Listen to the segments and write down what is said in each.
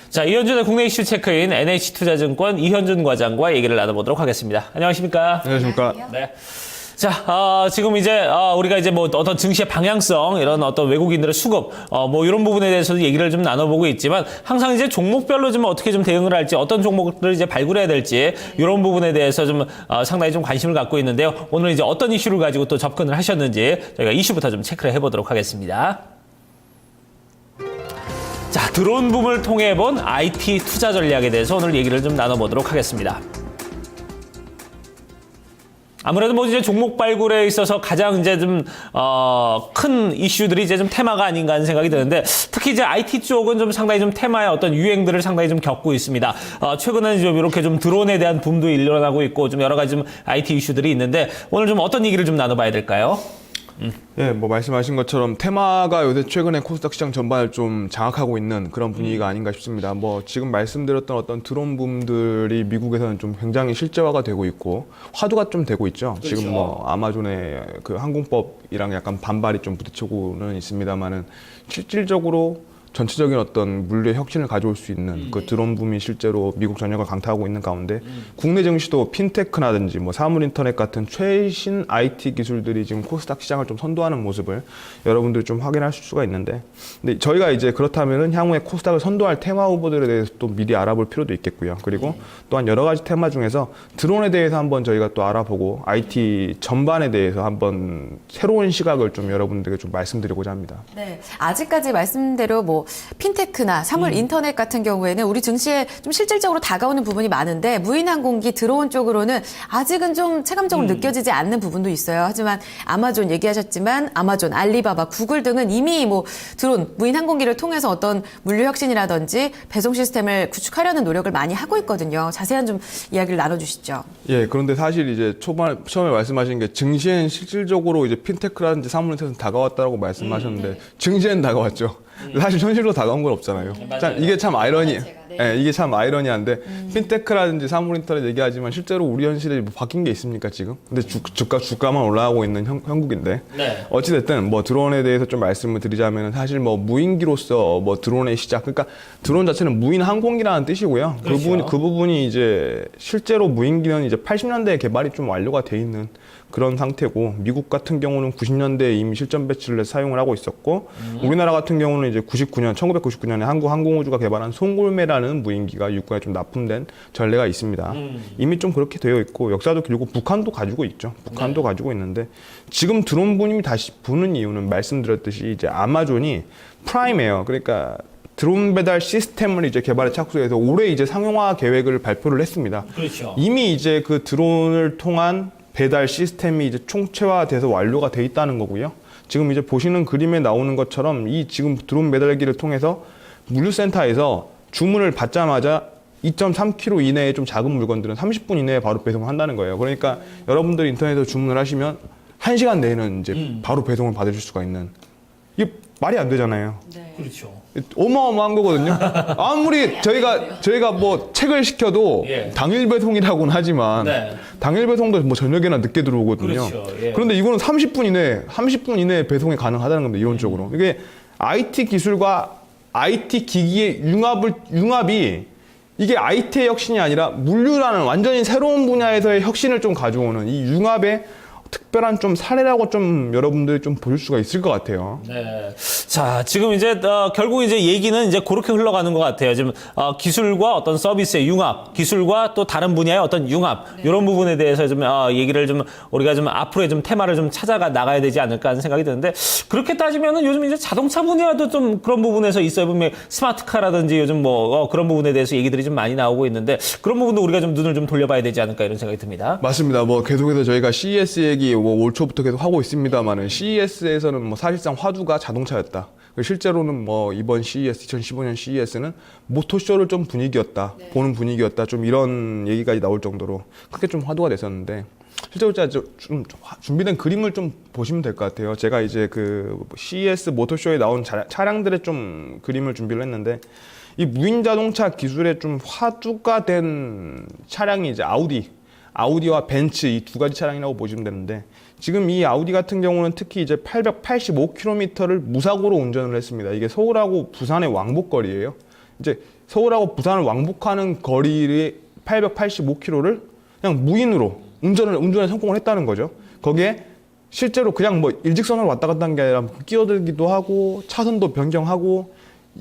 자, 이현준의 국내 이슈 체크인 NH투자증권 이현준 과장과 얘기를 나눠보도록 하겠습니다. 안녕하십니까? 안녕하십니까? 네. 자, 지금 이제, 우리가 이제 뭐 어떤 증시의 방향성, 이런 어떤 외국인들의 수급, 뭐 이런 부분에 대해서도 얘기를 좀 나눠보고 있지만 항상 이제 종목별로 좀 어떻게 좀 대응을 할지, 어떤 종목들을 이제 발굴해야 될지, 이런 부분에 대해서 좀 상당히 좀 관심을 갖고 있는데요. 오늘 이제 어떤 이슈를 가지고 또 접근을 하셨는지 저희가 이슈부터 좀 체크를 해보도록 하겠습니다. 자, 드론 붐을 통해 본 IT 투자 전략에 대해서 오늘 얘기를 좀 나눠보도록 하겠습니다. 아무래도 뭐 이제 종목 발굴에 있어서 가장 이제 좀, 큰 이슈들이 이제 좀 테마가 아닌가 하는 생각이 드는데, 특히 이제 IT 쪽은 좀 상당히 좀 테마의 어떤 유행들을 상당히 좀 겪고 있습니다. 최근에는 좀 이렇게 좀 드론에 대한 붐도 일어나고 있고, 좀 여러 가지 좀 IT 이슈들이 있는데, 오늘 좀 어떤 얘기를 좀 나눠봐야 될까요? 예, 뭐 말씀하신 것처럼 테마가 요새 최근에 코스닥 시장 전반을 좀 장악하고 있는 그런 분위기가 아닌가 싶습니다. 뭐 지금 말씀드렸던 어떤 드론 붐들이 미국에서는 좀 굉장히 실제화가 되고 있고 화두가 좀 되고 있죠. 그렇죠. 지금 뭐 아마존의 그 항공법이랑 약간 반발이 좀 부딪히고는 있습니다만은 실질적으로 전체적인 어떤 물류의 혁신을 가져올 수 있는 그 드론 붐이 실제로 미국 전역을 강타하고 있는 가운데 국내 증시도 핀테크라든지 뭐 사물 인터넷 같은 최신 IT 기술들이 지금 코스닥 시장을 좀 선도하는 모습을 여러분들이 좀 확인하실 수가 있는데, 근데 저희가 이제 그렇다면은 향후에 코스닥을 선도할 테마 후보들에 대해서 또 미리 알아볼 필요도 있겠고요. 그리고 또한 여러 가지 테마 중에서 드론에 대해서 한번 저희가 또 알아보고 IT 전반에 대해서 한번 새로운 시각을 좀 여러분들에게 좀 말씀드리고자 합니다. 네, 아직까지 말씀대로 뭐 핀테크나 사물 인터넷 같은 경우에는 우리 증시에 좀 실질적으로 다가오는 부분이 많은데 무인항공기 드론 쪽으로는 아직은 좀 체감적으로 느껴지지 않는 부분도 있어요. 하지만 아마존 얘기하셨지만 아마존, 알리바바, 구글 등은 이미 뭐 드론, 무인항공기를 통해서 어떤 물류 혁신이라든지 배송 시스템을 구축하려는 노력을 많이 하고 있거든요. 자세한 좀 이야기를 나눠주시죠. 예, 그런데 사실 이제 처음에 말씀하신 게 증시엔 실질적으로 이제 핀테크라든지 사물 인터넷은 다가왔다라고 말씀하셨는데 증시엔 다가왔죠. 사실 현실로 다가온 건 없잖아요. 이게 참 예, 이게 참 아이러니한데 핀테크라든지 사물인터넷 얘기하지만 실제로 우리 현실에 뭐 바뀐 게 있습니까 지금? 근데 주가만 올라가고 있는 형국인데 네. 어찌됐든 뭐 드론에 대해서 좀 말씀을 드리자면 사실 뭐 무인기로서 뭐 드론의 시작, 그러니까 드론 자체는 무인 항공기라는 뜻이고요. 그렇죠. 그 부분이 이제 실제로 무인기는 이제 80년대에 개발이 좀 완료가 돼 있는 그런 상태고, 미국 같은 경우는 90년대에 이미 실전 배치를 해서 사용을 하고 있었고, 우리나라 같은 경우는 이제 1999년에 한국항공우주가 개발한 송골매라는 무인기가 육군에 좀 납품된 전례가 있습니다. 이미 좀 그렇게 되어 있고 역사도 길고 북한도 가지고 있죠. 북한도 가지고 있는데 지금 드론 붐이 다시 부는 이유는 말씀드렸듯이 이제 아마존이 프라임이에요. 그러니까 드론 배달 시스템을 이제 개발에 착수해서 올해 이제 상용화 계획을 발표를 했습니다. 그렇죠. 이미 이제 그 드론을 통한 배달 시스템이 이제 총체화돼서 완료가 돼 있다는 거고요. 지금 이제 보시는 그림에 나오는 것처럼 이 지금 드론 배달기를 통해서 물류센터에서 주문을 받자마자 2.3km 이내에 좀 작은 물건들은 30분 이내에 바로 배송을 한다는 거예요. 그러니까 여러분들이 인터넷에서 주문을 하시면 1시간 내에는 이제 바로 배송을 받으실 수가 있는, 이게 말이 안 되잖아요. 네. 그렇죠. 어마어마한 거거든요. 아무리 저희가 뭐 책을 시켜도 예. 당일 배송이라고는 하지만 네. 당일 배송도 뭐 저녁에나 늦게 들어오거든요. 그렇죠. 예. 그런데 이거는 30분 이내에 배송이 가능하다는 겁니다. 이론적으로. 이게 IT 기술과 IT 기기의 융합이 이게 IT의 혁신이 아니라 물류라는 완전히 새로운 분야에서의 혁신을 좀 가져오는 이 융합의 특별한 좀 사례라고 좀 여러분들이 좀 볼 수가 있을 것 같아요. 네. 자, 지금 이제, 결국 이제 얘기는 이제 그렇게 흘러가는 것 같아요. 지금, 기술과 어떤 서비스의 융합, 기술과 또 다른 분야의 어떤 융합, 이런 부분에 대해서 좀, 얘기를 좀, 우리가 좀 앞으로의 좀 테마를 좀 찾아가 나가야 되지 않을까 하는 생각이 드는데, 그렇게 따지면은 요즘 이제 자동차 분야도 좀 그런 부분에서 있어요. 보면 스마트카라든지 요즘 뭐, 그런 부분에 대해서 얘기들이 좀 많이 나오고 있는데, 그런 부분도 우리가 좀 눈을 좀 돌려봐야 되지 않을까 이런 생각이 듭니다. 맞습니다. 뭐 계속해서 저희가 CES 얘기 뭐 올 초부터 계속 하고 있습니다만은 CES에서는 뭐 사실상 화두가 자동차였다. 실제로는 뭐 이번 CES 2015년 CES는 모토쇼를 좀 분위기였다. 네. 보는 분위기였다. 좀 이런 얘기까지 나올 정도로 크게 좀 화두가 됐었는데 실제로 좀 준비된 그림을 좀 보시면 될 것 같아요. 제가 이제 그 CES 모토쇼에 나온 차량들의 좀 그림을 준비를 했는데 이 무인 자동차 기술에 좀 화두가 된 차량이 이제 아우디와 벤츠 이 두 가지 차량이라고 보시면 되는데, 지금 이 아우디 같은 경우는 특히 이제 885km를 무사고로 운전을 했습니다. 이게 서울하고 부산의 왕복거리예요. 이제 서울하고 부산을 왕복하는 거리의 885km를 그냥 무인으로 운전에 성공을 했다는 거죠. 거기에 실제로 그냥 뭐 일직선으로 왔다 갔다 한 게 아니라 끼어들기도 하고 차선도 변경하고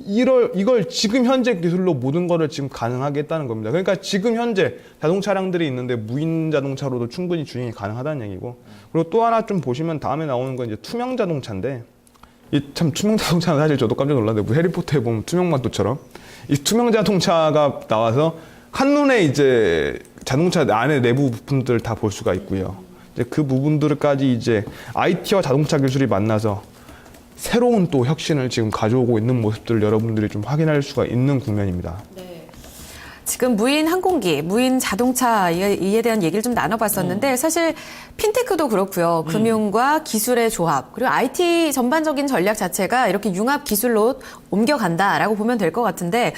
이걸 지금 현재 기술로 모든 거를 지금 가능하게 했다는 겁니다. 그러니까 지금 현재 자동 차량들이 있는데 무인 자동차로도 충분히 주행이 가능하다는 얘기고, 그리고 또 하나 좀 보시면 다음에 나오는 건 이제 투명 자동차인데, 이 참 투명 자동차는 사실 저도 깜짝 놀랐는데, 뭐 해리포터에 보면 투명 만두처럼 이 투명 자동차가 나와서 한눈에 이제 자동차 안에 내부 부품들을 다 볼 수가 있고요. 이제 그 부분들까지 이제 IT와 자동차 기술이 만나서 새로운 또 혁신을 지금 가져오고 있는 모습들을 여러분들이 좀 확인할 수가 있는 국면입니다. 지금 무인 항공기, 무인 자동차 이에 대한 얘기를 좀 나눠봤었는데 사실 핀테크도 그렇고요. 금융과 기술의 조합, 그리고 IT 전반적인 전략 자체가 이렇게 융합 기술로 옮겨간다라고 보면 될 것 같은데,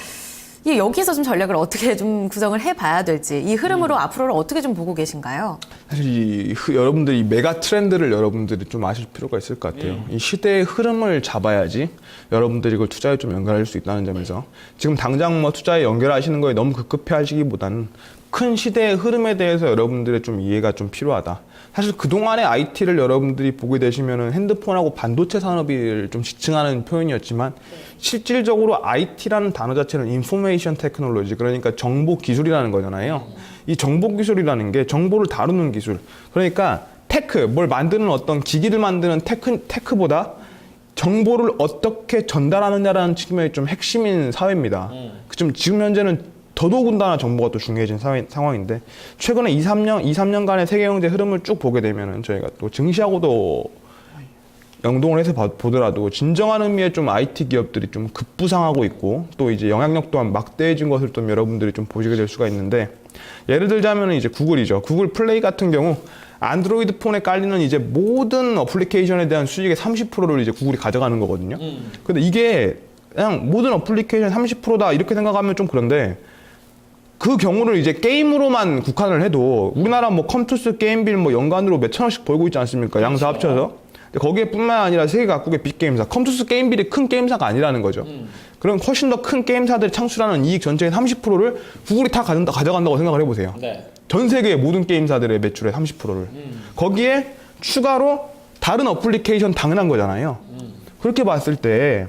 여기서 좀 전략을 어떻게 좀 구성을 해봐야 될지, 이 흐름으로 앞으로를 어떻게 좀 보고 계신가요? 사실 여러분들이 이 메가 트렌드를 여러분들이 좀 아실 필요가 있을 것 같아요. 이 시대의 흐름을 잡아야지 여러분들이 이걸 투자에 좀 연결할 수 있다는 점에서, 지금 당장 뭐 투자에 연결하시는 거에 너무 급급해 하시기보다는 큰 시대의 흐름에 대해서 여러분들의 좀 이해가 좀 필요하다. 사실 그동안의 IT를 여러분들이 보게 되시면은 핸드폰하고 반도체 산업을 좀 지칭하는 표현이었지만, 실질적으로 IT라는 단어 자체는 인포메이션 테크놀로지, 그러니까 정보 기술이라는 거잖아요. 이 정보 기술이라는 게 정보를 다루는 기술. 그러니까 테크, 뭘 만드는 어떤 기기를 만드는 테크보다 정보를 어떻게 전달하느냐라는 측면이 좀 핵심인 사회입니다. 지금 현재는 더더군다나 정보가 또 중요해진 상황인데, 최근에 2, 3년간의 세계 경제 흐름을 쭉 보게 되면은 저희가 또 증시하고도 연동을 해서 보더라도 진정한 의미의 좀 IT 기업들이 좀 급부상하고 있고, 또 이제 영향력 또한 막대해진 것을 좀 여러분들이 좀 보시게 될 수가 있는데, 예를 들자면 이제 구글이죠. 구글 플레이 같은 경우 안드로이드 폰에 깔리는 이제 모든 어플리케이션에 대한 수익의 30%를 이제 구글이 가져가는 거거든요. 근데 이게 그냥 모든 어플리케이션 30%다 이렇게 생각하면 좀 그런데, 그 경우를 이제 게임으로만 국한을 해도 우리나라 뭐 컴투스 게임빌 뭐 연간으로 몇천 원씩 벌고 있지 않습니까? 양사 합쳐서. 거기에 뿐만 아니라 세계 각국의 빅게임사, 컴투스 게임빌이 큰 게임사가 아니라는 거죠. 그럼 훨씬 더 큰 게임사들이 창출하는 이익 전체의 30%를 구글이 다 가져간다고 생각을 해보세요. 전 세계의 모든 게임사들의 매출의 30%를. 거기에 추가로 다른 어플리케이션 당연한 거잖아요. 그렇게 봤을 때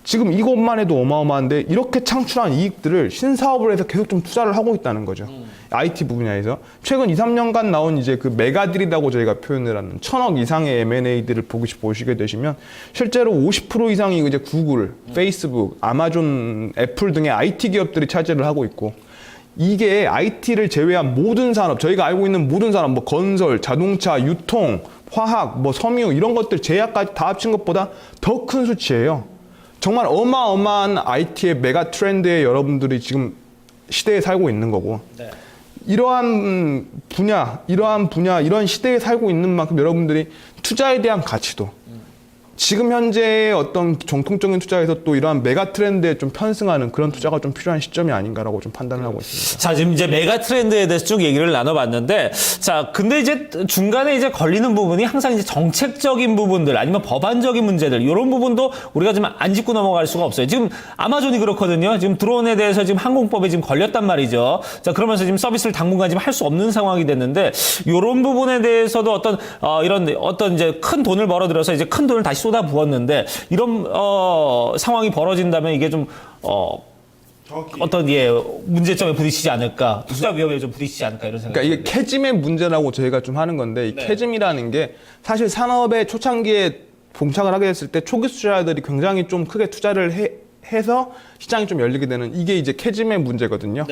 지금 이것만 해도 어마어마한데, 이렇게 창출한 이익들을 신사업을 해서 계속 좀 투자를 하고 있다는 거죠. IT 분야에서. 최근 2, 3년간 나온 이제 그 메가딜이라고 저희가 표현을 하는 1000억 이상의 M&A들을 보시게 되시면, 실제로 50% 이상이 이제 구글, 페이스북, 아마존, 애플 등의 IT 기업들이 차지를 하고 있고, 이게 IT를 제외한 모든 산업, 저희가 알고 있는 모든 산업, 뭐 건설, 자동차, 유통, 화학, 뭐 섬유 이런 것들 제약까지 다 합친 것보다 더 큰 수치예요. 정말 어마어마한 IT의 메가 트렌드에 여러분들이 지금 시대에 살고 있는 거고, 이러한 분야, 이런 시대에 살고 있는 만큼 여러분들이 투자에 대한 가치도, 지금 현재의 어떤 정통적인 투자에서 또 이러한 메가 트렌드에 좀 편승하는 그런 투자가 좀 필요한 시점이 아닌가라고 좀 판단을 하고 있습니다. 자, 지금 이제 메가 트렌드에 대해서 쭉 얘기를 나눠봤는데, 자, 근데 이제 중간에 이제 걸리는 부분이 항상 이제 정책적인 부분들 아니면 법안적인 문제들, 이런 부분도 우리가 좀 안 짚고 넘어갈 수가 없어요. 지금 아마존이 그렇거든요. 지금 드론에 대해서 지금 항공법에 지금 걸렸단 말이죠. 자, 그러면서 지금 서비스를 당분간 지금 할 수 없는 상황이 됐는데, 이런 부분에 대해서도 이런 이제 큰 돈을 벌어들여서 이제 큰 돈을 다시 쏟아 부었는데, 이런 상황이 벌어진다면 이게 좀 어떤 문제점에 부딪히지 않을까, 투자 위험에 좀 부딪히지 않을까, 이런 생각이. 그러니까 이게 캐즘의 문제라고 저희가 좀 하는 건데, 이 캐즘이라는 게 사실 산업의 초창기에 봉착을 하게 됐을 때 초기 투자자들이 굉장히 좀 크게 투자를 해서 시장이 좀 열리게 되는, 이게 이제 캐즘의 문제거든요.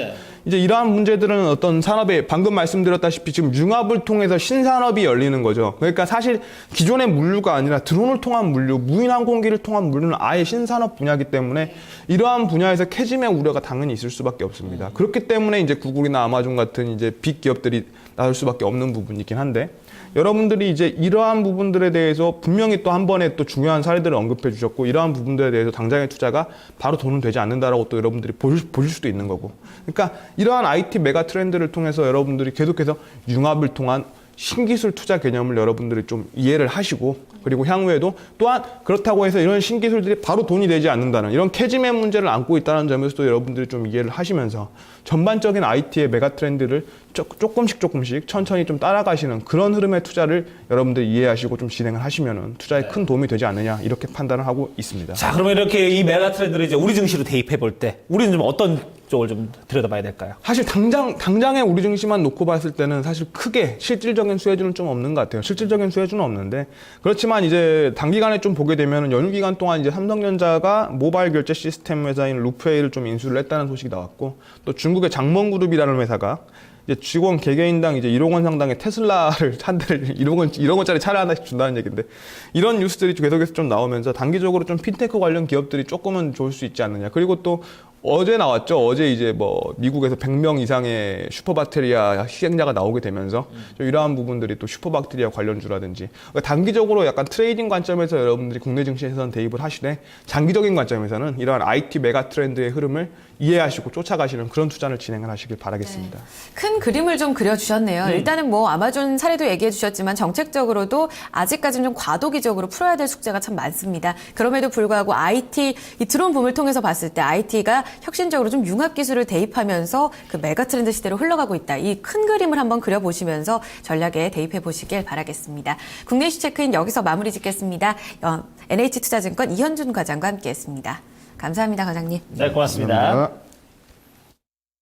이제 이러한 문제들은 어떤 산업에 방금 말씀드렸다시피 지금 융합을 통해서 신산업이 열리는 거죠. 그러니까 사실 기존의 물류가 아니라 드론을 통한 물류, 무인 항공기를 통한 물류는 아예 신산업 분야이기 때문에 이러한 분야에서 캐즘의 우려가 당연히 있을 수밖에 없습니다. 그렇기 때문에 이제 구글이나 아마존 같은 이제 빅 기업들이 나올 수밖에 없는 부분이긴 한데, 여러분들이 이제 이러한 부분들에 대해서 분명히 또 한 번에 또 중요한 사례들을 언급해 주셨고, 이러한 부분들에 대해서 당장의 투자가 바로 돈은 되지 않는다라고 또 여러분들이 보실 수도 있는 거고. 그러니까 이러한 IT 메가 트렌드를 통해서 여러분들이 계속해서 융합을 통한 신기술 투자 개념을 여러분들이 좀 이해를 하시고 그리고 향후에도 또한 그렇다고 해서 이런 신기술들이 바로 돈이 되지 않는다는 이런 캐지맨 문제를 안고 있다는 점에서도 여러분들이 좀 이해를 하시면서 전반적인 IT의 메가 트렌드를 조금씩 천천히 좀 따라가시는 그런 흐름의 투자를 여러분들이 이해하시고 좀 진행을 하시면은 투자에 큰 도움이 되지 않느냐 이렇게 판단을 하고 있습니다. 자, 그러면 이렇게 이 메가 트렌드를 이제 우리 증시로 대입해 볼 때 우리는 좀 어떤 쪽을 좀 들여다봐야 될까요? 사실 당장에 우리 증시만 놓고 봤을 때는 사실 크게 실질적인 수혜주는 좀 없는 것 같아요. 실질적인 수혜주는 없는데 그렇지만 이제 단기간에 좀 보게 되면 연휴 기간 동안 이제 삼성전자가 모바일 결제 시스템 회사인 루페이를 좀 인수를 했다는 소식이 나왔고 또 중국의 장먼그룹이라는 회사가 이제 직원 개개인당 이제 1억 원 상당의 테슬라를 한 대를 1억 원짜리 차를 하나씩 준다는 얘기인데 이런 뉴스들이 계속해서 좀 나오면서 단기적으로 좀 핀테크 관련 기업들이 조금은 좋을 수 있지 않느냐. 그리고 또 어제 나왔죠. 어제 이제 뭐 미국에서 100명 이상의 슈퍼박테리아 희생자가 나오게 되면서 좀 이러한 부분들이 또 슈퍼박테리아 관련주라든지 그러니까 단기적으로 약간 트레이딩 관점에서 여러분들이 국내 증시에서는 대입을 하시되 장기적인 관점에서는 이러한 IT 메가 트렌드의 흐름을 이해하시고 쫓아가시는 그런 투자를 진행을 하시길 바라겠습니다. 큰 그림을 좀 그려주셨네요. 일단은 뭐 아마존 사례도 얘기해 주셨지만 정책적으로도 아직까지는 좀 과도기적으로 풀어야 될 숙제가 참 많습니다. 그럼에도 불구하고 IT, 이 드론 붐을 통해서 봤을 때 IT가 혁신적으로 좀 융합 기술을 대입하면서 그 메가 트렌드 시대로 흘러가고 있다. 이 큰 그림을 한번 그려보시면서 전략에 대입해 보시길 바라겠습니다. 국내 이슈 체크인 여기서 마무리 짓겠습니다. NH투자증권 이현준 과장과 함께했습니다. 감사합니다, 과장님. 네, 고맙습니다. 감사합니다.